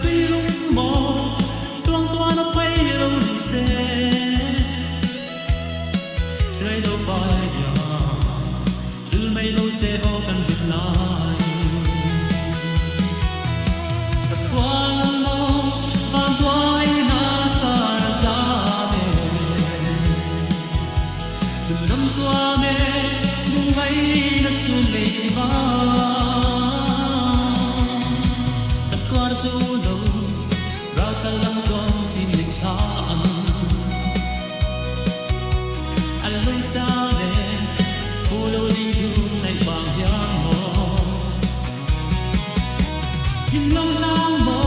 si lung mò xoang xoa nó quay đâu đi xe chơi đâu bay nhỏ dù mấy lâu xe ho cần việc lại thật quá lo vàng quay na xa ra về từ năm qua mẹ nung ấy đất xuân lệ vang thật quá dù đâu ra xa lắm con xin lịch cha anh lấy ra để cô đâu đi đường này vàng hiang mồ kim long lang mồ